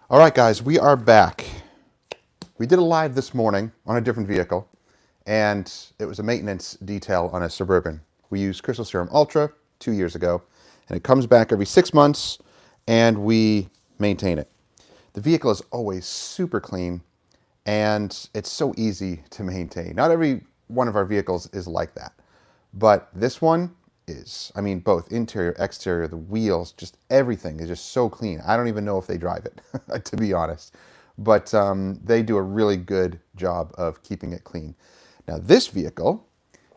All right, guys, we are back. We did a live this morning on a different vehicle, and it was a maintenance detail on a Suburban. We used Crystal Serum Ultra 2 years ago, and it comes back every 6 months, and we maintain it. The vehicle is always super clean, and it's so easy to maintain. Not every one of our vehicles is like that, but this one is. I mean, both interior, exterior, the wheels, just everything is just so clean. I don't even know if they drive it, to be honest. But they do a really good job of keeping it clean. Now, this vehicle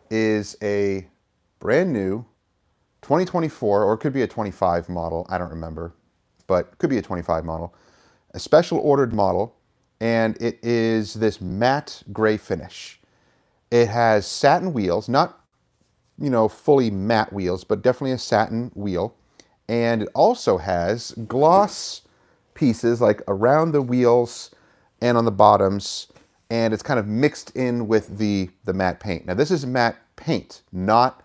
is a brand new 2024, or it could be a 25 model. I don't remember, but could be a 25 model, a special ordered model, and it is this matte gray finish. It has satin wheels, not fully matte wheels, but definitely a satin wheel. And it also has gloss pieces like around the wheels and on the bottoms, and it's kind of mixed in with the matte paint. Now this is matte paint, not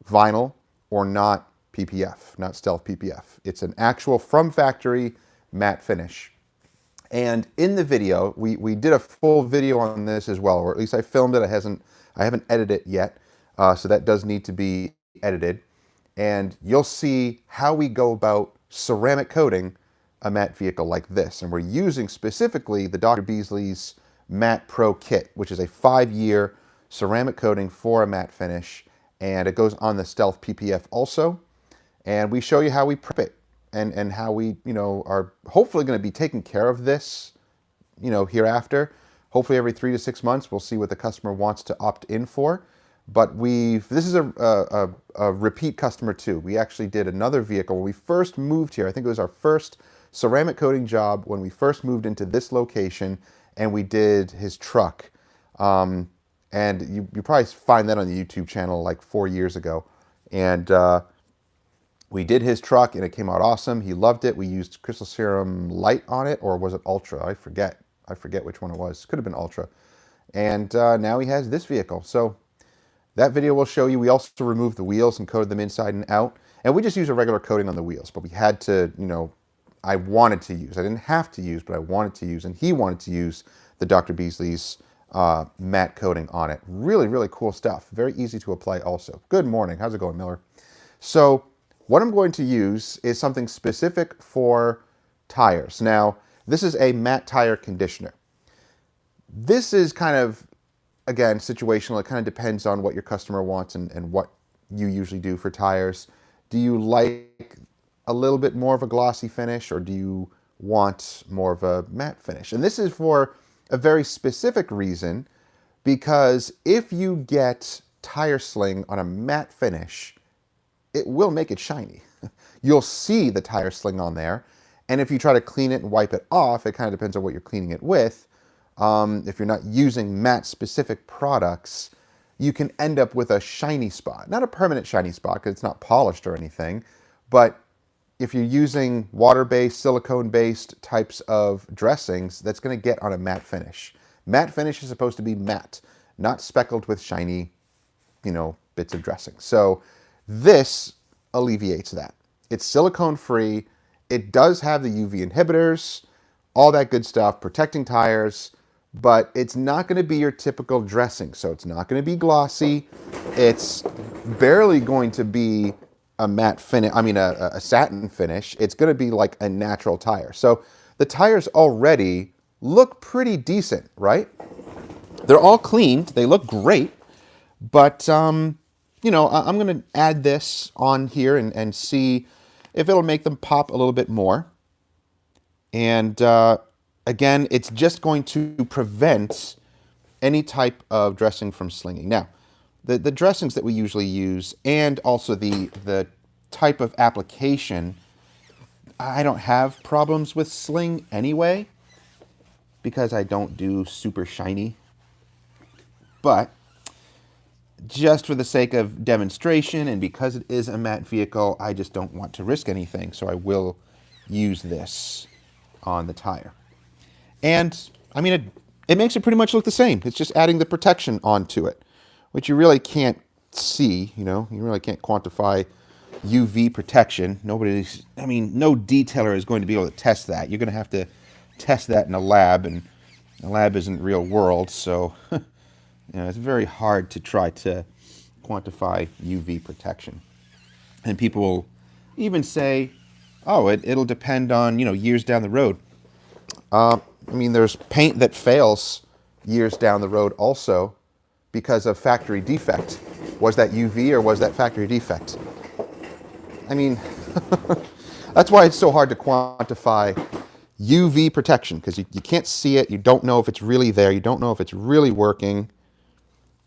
vinyl or not PPF, not stealth PPF. It's an actual from factory matte finish. And in the video, we did a full video on this as well, or at least I filmed it. I haven't edited it yet, so that does need to be edited. And you'll see how we go about ceramic coating a matte vehicle like this. And we're using specifically the Dr. Beasley's Matte Pro Kit, which is a 5-year ceramic coating for a matte finish. And it goes on the Stealth PPF also. And we show you how we prep it and how we, are hopefully going to be taking care of this, hereafter. Hopefully every 3 to 6 months, we'll see what the customer wants to opt in for. But this is a repeat customer too. We actually did another vehicle when we first moved here. I think it was our first ceramic coating job when we first moved into this location, and we did his truck. And you probably find that on the YouTube channel like 4 years ago. And we did his truck, and it came out awesome. He loved it. We used Crystal Serum Light on it, or was it Ultra? I forget. I forget which one it was. Could have been Ultra. And now he has this vehicle. So that video will show you. We also removed the wheels and coated them inside and out. And we just use a regular coating on the wheels, but we had to, I wanted to use. I didn't have to use, but I wanted to use, and he wanted to use the Dr. Beasley's matte coating on it. Really, really cool stuff. Very easy to apply also. Good morning. How's it going, Miller? So what I'm going to use is something specific for tires. Now, this is a matte tire conditioner. This is kind of, again, situational. It kind of depends on what your customer wants and what you usually do for tires. Do you like a little bit more of a glossy finish, or do you want more of a matte finish? And this is for a very specific reason, because if you get tire sling on a matte finish, it will make it shiny. You'll see the tire sling on there, and if you try to clean it and wipe it off, it kind of depends on what you're cleaning it with. If you're not using matte specific products, you can end up with a shiny spot. Not a permanent shiny spot because it's not polished or anything, but if you're using water-based, silicone-based types of dressings, that's going to get on a matte finish. Matte finish is supposed to be matte, not speckled with shiny, bits of dressing. So this alleviates that. It's silicone-free. It does have the UV inhibitors, all that good stuff, protecting tires, but it's not going to be your typical dressing. So it's not going to be glossy. It's barely going to be a matte finish, a satin finish. It's going to be like a natural tire. So the tires already look pretty decent, right? They're all cleaned. They look great. But, I'm going to add this on here and see if it'll make them pop a little bit more. And again, it's just going to prevent any type of dressing from slinging. Now, the dressings that we usually use, and also the type of application, I don't have problems with sling anyway, because I don't do super shiny. But just for the sake of demonstration, and because it is a matte vehicle, I just don't want to risk anything, so I will use this on the tire. And it makes it pretty much look the same. It's just adding the protection onto it, which you really can't see, you really can't quantify UV protection. No detailer is going to be able to test that. You're going to have to test that in a lab, and a lab isn't real world, so it's very hard to try to quantify UV protection. And people will even say, oh, it'll depend on, years down the road. There's paint that fails years down the road also because of factory defect. Was that UV or was that factory defect? I mean, that's why it's so hard to quantify UV protection, because you can't see it. You don't know if it's really there. You don't know if it's really working.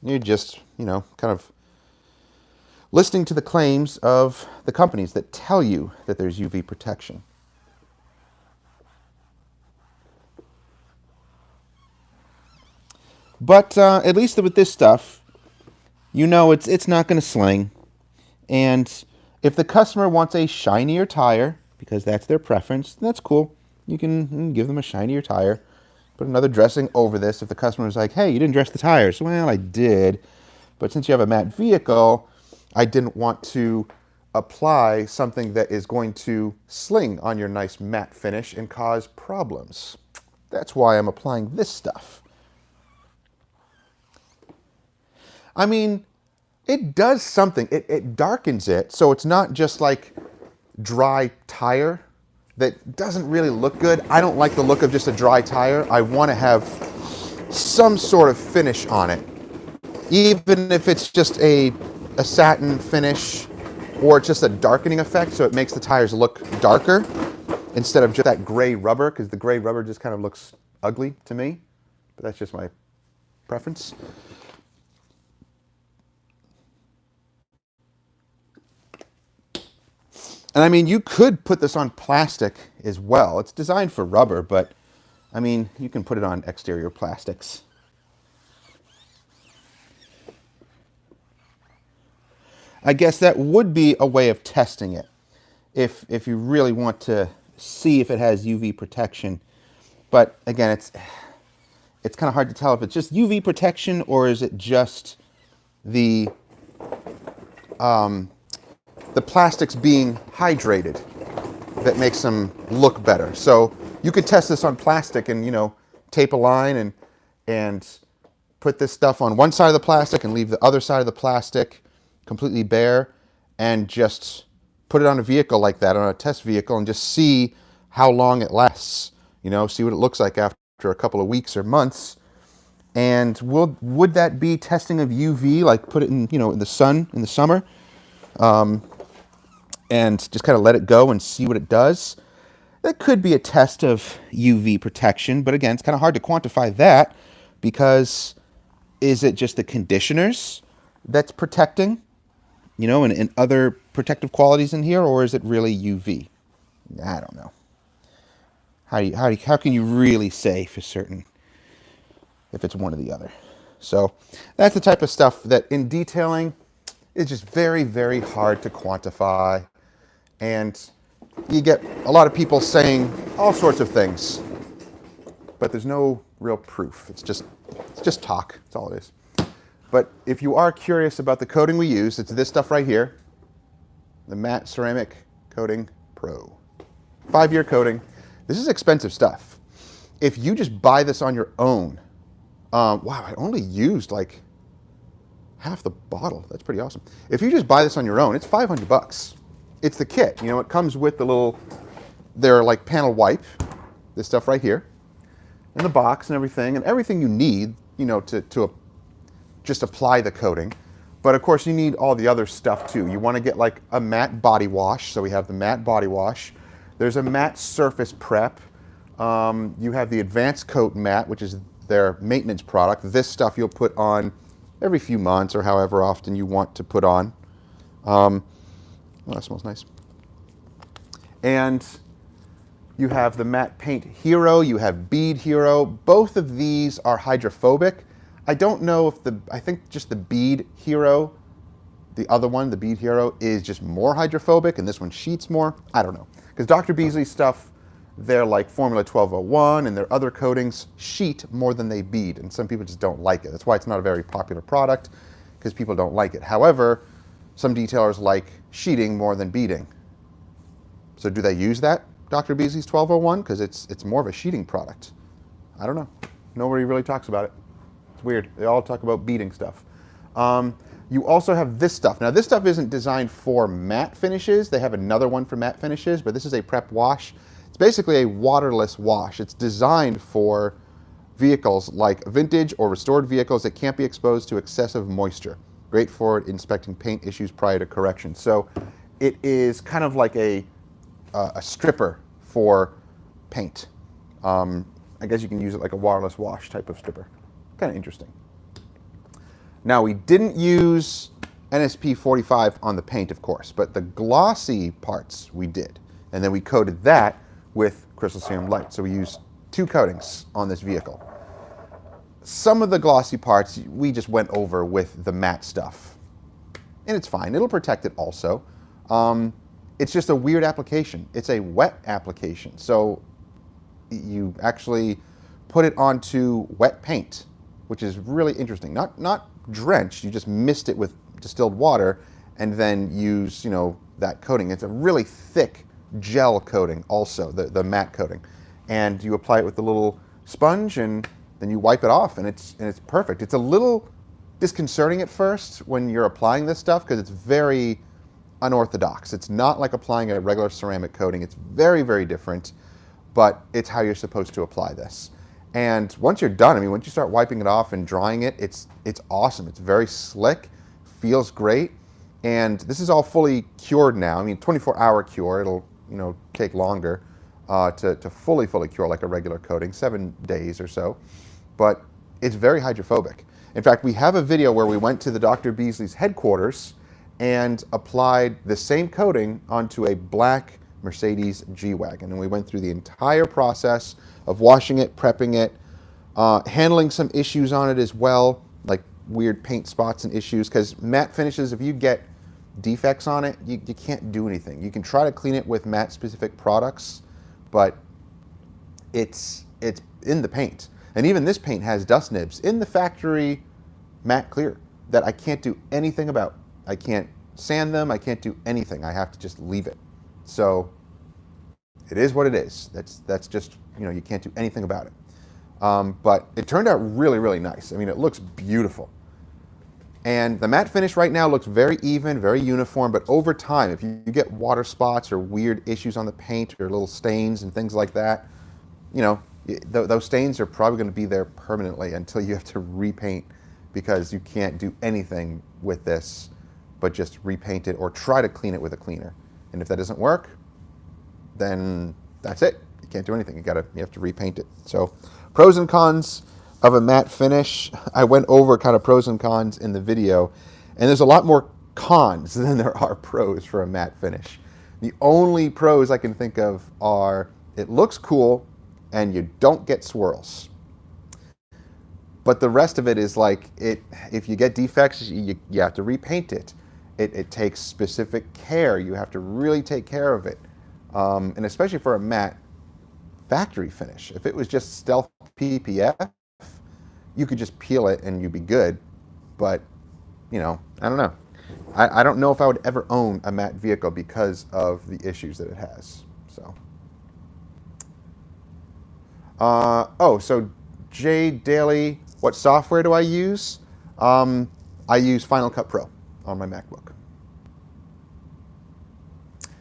You're just, kind of listening to the claims of the companies that tell you that there's UV protection. But at least with this stuff, it's not going to sling. And if the customer wants a shinier tire, because that's their preference, that's cool. You can give them a shinier tire. Put another dressing over this. If the customer is like, hey, you didn't dress the tires. Well, I did. But since you have a matte vehicle, I didn't want to apply something that is going to sling on your nice matte finish and cause problems. That's why I'm applying this stuff. It does something. It darkens it, so it's not just like dry tire that doesn't really look good. I don't like the look of just a dry tire. I want to have some sort of finish on it, even if it's just a satin finish or just a darkening effect, so it makes the tires look darker instead of just that gray rubber, because the gray rubber just kind of looks ugly to me. But that's just my preference. And you could put this on plastic as well. It's designed for rubber, but you can put it on exterior plastics. I guess that would be a way of testing it, if you really want to see if it has UV protection. But again, it's kind of hard to tell if it's just UV protection or is it just the plastics being hydrated that makes them look better. So you could test this on plastic and, tape a line and put this stuff on one side of the plastic and leave the other side of the plastic completely bare and just put it on a vehicle like that, on a test vehicle, and just see how long it lasts. See what it looks like after a couple of weeks or months. And would that be testing of UV, like put it in, in the sun in the summer? And just kind of let it go and see what it does. That could be a test of UV protection, but again, it's kind of hard to quantify that, because is it just the conditioners that's protecting, and other protective qualities in here, or is it really UV? I don't know. How can you really say for certain if it's one or the other? So that's the type of stuff that in detailing is just very, very hard to quantify. And you get a lot of people saying all sorts of things, but there's no real proof. It's just talk. That's all it is. But if you are curious about the coating we use, it's this stuff right here, the Matte Ceramic Coating Pro. 5-year coating. This is expensive stuff. If you just buy this on your own, wow, I only used like half the bottle. That's pretty awesome. If you just buy this on your own, it's $500. It's the kit. It comes with they're like panel wipe, this stuff right here, and the box and everything you need, to just apply the coating. But of course you need all the other stuff too. You want to get like a matte body wash. So we have the matte body wash. There's a matte surface prep. You have the advanced coat matte, which is their maintenance product. This stuff you'll put on every few months or however often you want to put on. Oh, that smells nice. And you have the Matte Paint Hero, you have Bead Hero. Both of these are hydrophobic. I don't know if I think just the Bead Hero, the other one, the Bead Hero, is just more hydrophobic and this one sheets more. I don't know. Because Dr. Beasley's stuff, they're like Formula 1201 and their other coatings sheet more than they bead. And some people just don't like it. That's why it's not a very popular product, because people don't like it. However, some detailers like sheeting more than beading. So do they use that? Dr. Beasley's 1201 because it's more of a sheeting product. I don't know. Nobody really talks about it. It's weird. They all talk about beading stuff. You also have this stuff. Now, this stuff isn't designed for matte finishes. They have another one for matte finishes, but this is a prep wash. It's basically a waterless wash. It's designed for vehicles like vintage or restored vehicles that can't be exposed to excessive moisture. Great for inspecting paint issues prior to correction. So it is kind of like a stripper for paint. I guess you can use it like a waterless wash type of stripper. Kind of interesting. Now, we didn't use NSP 45 on the paint, of course, but the glossy parts we did. And then we coated that with Crystal Serum Light. So we used 2 coatings on this vehicle. Some of the glossy parts we just went over with the matte stuff. And it's fine. It'll protect it also. It's just a weird application. It's a wet application. So you actually put it onto wet paint, which is really interesting. Not drenched, you just mist it with distilled water and then use, that coating. It's a really thick gel coating also, the matte coating. And you apply it with the little sponge and then you wipe it off and it's perfect. It's a little disconcerting at first when you're applying this stuff because it's very unorthodox. It's not like applying a regular ceramic coating. It's very, very different, but it's how you're supposed to apply this. And once you're done, once you start wiping it off and drying it, it's awesome. It's very slick, feels great. And this is all fully cured now. 24-hour cure. It'll, take longer to fully cure like a regular coating, 7 days or so. But it's very hydrophobic. In fact, we have a video where we went to the Dr. Beasley's headquarters and applied the same coating onto a black Mercedes G-Wagon. And we went through the entire process of washing it, prepping it, handling some issues on it as well, like weird paint spots and issues, because matte finishes, if you get defects on it, you can't do anything. You can try to clean it with matte-specific products, but it's in the paint. And even this paint has dust nibs in the factory matte clear that I can't do anything about. I can't sand them, I can't do anything. I have to just leave it. So it is what it is. That's just, you can't do anything about it. But it turned out really, really nice. It looks beautiful. And the matte finish right now looks very even, very uniform, but over time, if you get water spots or weird issues on the paint or little stains and things like that, those stains are probably going to be there permanently until you have to repaint, because you can't do anything with this but just repaint it or try to clean it with a cleaner. And if that doesn't work, then that's it. You can't do anything. You have to repaint it. So pros and cons of a matte finish. I went over kind of pros and cons in the video, and there's a lot more cons than there are pros for a matte finish. The only pros I can think of are it looks cool and you don't get swirls. But the rest of it is like, if you get defects, you have to repaint it. It takes specific care. You have to really take care of it. And especially for a matte factory finish. If it was just stealth PPF, you could just peel it and you'd be good. But, I don't know. I don't know if I would ever own a matte vehicle because of the issues that it has. So, so Jay Daly, what software do I use? I use Final Cut Pro on my MacBook.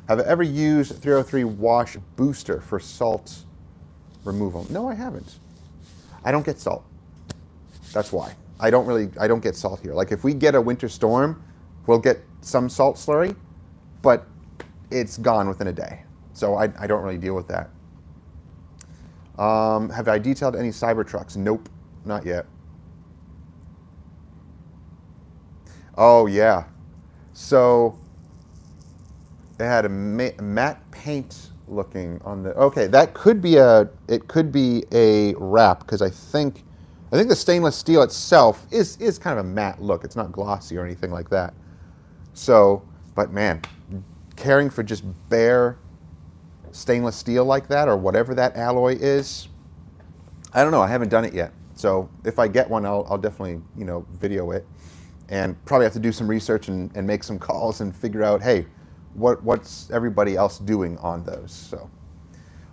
Have I ever used 303 Wash Booster for salt removal? No, I haven't. I don't get salt. That's why. I don't get salt here. Like if we get a winter storm, we'll get some salt slurry, but it's gone within a day. So I don't really deal with that. Have I detailed any Cybertrucks? Nope, not yet. Oh yeah. So it had a matte paint looking on the. Okay, that could be a wrap, because I think the stainless steel itself is kind of a matte look. It's not glossy or anything like that. So, but man, caring for just bare stainless steel like that, or whatever that alloy is, I don't know. I haven't done it yet. So if I get one, I'll definitely video it, and probably have to do some research and make some calls and figure out, hey, what's everybody else doing on those. So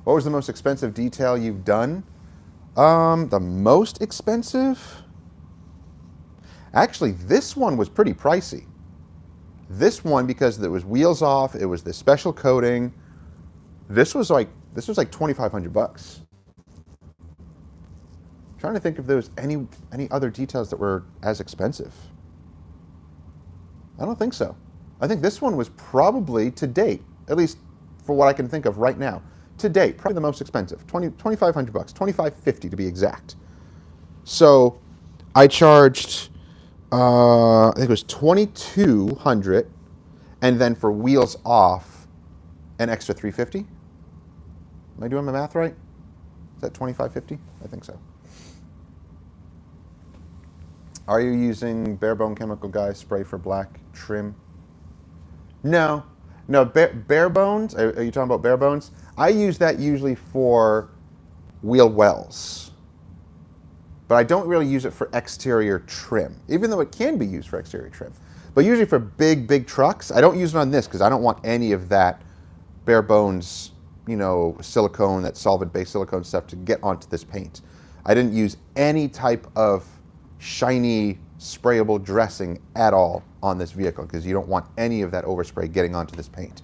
What was the most expensive detail you've done? The most expensive? Actually, this one was pretty pricey. This one, because it was wheels off, it was the special coating. This was like 2,500 bucks. Trying to think if there was any other details that were as expensive. I don't think so. I think this one was probably, to date, at least for what I can think of right now, to date, probably the most expensive. 2,500 bucks, 2,550 to be exact. So I charged, I think it was 2,200, and then for wheels off, an extra 350. Am I doing my math right? Is that 2,550? I think so. Are you using Bare Bone Chemical Guy spray for black trim? No. Bare Bones, are you talking about Bare Bones? I use that usually for wheel wells. But I don't really use it for exterior trim, even though it can be used for exterior trim. But usually for big trucks, I don't use it on this because I don't want any of that Bare Bones, silicone, that solvent-based silicone stuff to get onto this paint. I didn't use any type of shiny sprayable dressing at all on this vehicle because you don't want any of that overspray getting onto this paint.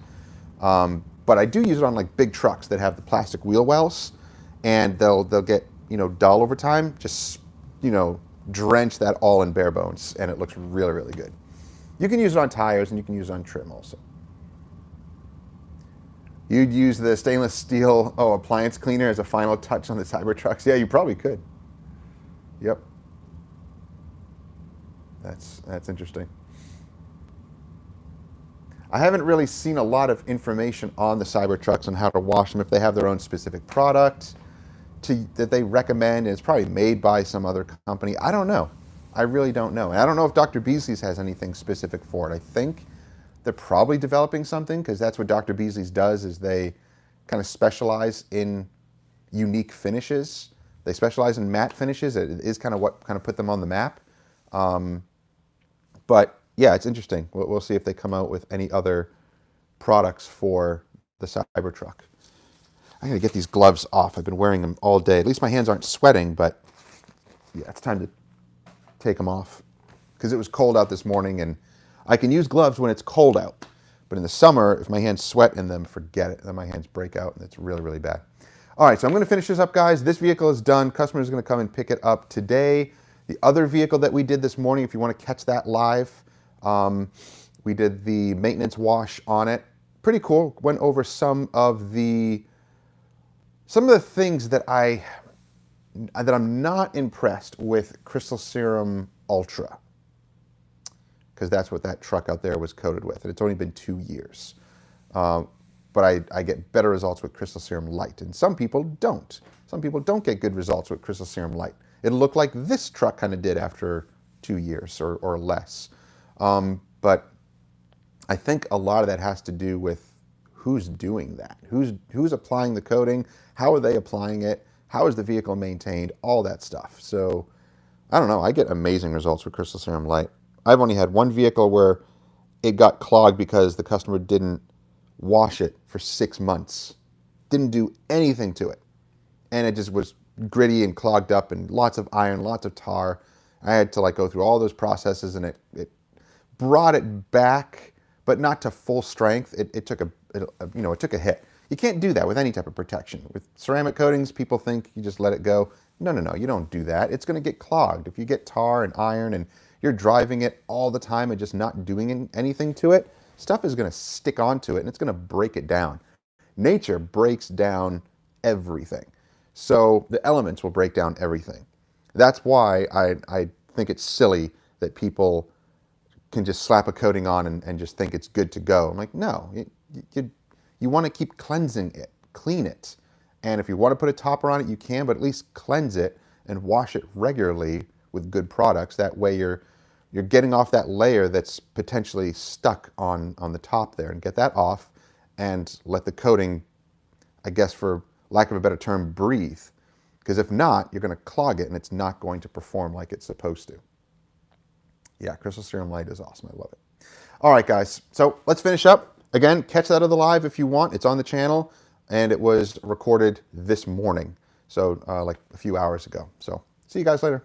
But I do use it on like big trucks that have the plastic wheel wells, and they'll get dull over time. Just drench that all in Bare Bones, and it looks really good. You can use it on tires, and you can use it on trim also. You'd use the stainless steel appliance cleaner as a final touch on the Cybertrucks. Yeah, you probably could. Yep. That's interesting. I haven't really seen a lot of information on the Cybertrucks on how to wash them, if they have their own specific product that they recommend, and it's probably made by some other company. I don't know. I really don't know. And I don't know if Dr. Beasley's has anything specific for it. I think they're probably developing something, because that's what Dr. Beasley's does, is they kind of specialize in unique finishes. They specialize in matte finishes. It is kind of what kind of put them on the map. But yeah, it's interesting. We'll see if they come out with any other products for the Cybertruck. I gotta get these gloves off. I've been wearing them all day. At least my hands aren't sweating, but yeah, it's time to take them off, because it was cold out this morning, and I can use gloves when it's cold out. But in the summer, if my hands sweat in them, forget it. Then my hands break out, and it's really bad. All right, so I'm gonna finish this up, guys. This vehicle is done. Customer's gonna come and pick it up today. The other vehicle that we did this morning, if you want to catch that live, we did the maintenance wash on it. Pretty cool. Went over some of the things that I'm not impressed with Crystal Serum Ultra, because that's what that truck out there was coated with, and it's only been 2 years. But I get better results with Crystal Serum Light, and some people don't. Some people don't get good results with Crystal Serum Light. It looked like this truck kind of did after 2 years or less. But I think a lot of that has to do with who's doing that. Who's applying the coating? How are they applying it? How is the vehicle maintained? All that stuff. So I don't know. I get amazing results with Crystal Serum Light. I've only had one vehicle where it got clogged because the customer didn't wash it for 6 months. Didn't do anything to it. And it just was gritty and clogged up, and lots of iron, lots of tar. I had to go through all those processes, and it brought it back, but not to full strength. It took a hit. You can't do that with any type of protection. With ceramic coatings, people think you just let it go. No, you don't do that. It's going to get clogged. If you get tar and iron and you're driving it all the time and just not doing anything to it, stuff is going to stick onto it, and it's going to break it down. Nature breaks down everything. So the elements will break down everything. That's why I think it's silly that people can just slap a coating on and just think it's good to go. I'm like, no, you want to keep cleansing it, clean it. And if you want to put a topper on it, you can, but at least cleanse it and wash it regularly with good products. That way you're getting off that layer that's potentially stuck on the top there, and get that off and let the coating, I guess for lack of a better term, breathe. Because if not, you're going to clog it, and it's not going to perform like it's supposed to. Yeah, Crystal Serum Light is awesome. I love it. All right, guys. So let's finish up. Again, catch that other live if you want. It's on the channel. and it was recorded this morning, so like a few hours ago. So see you guys later.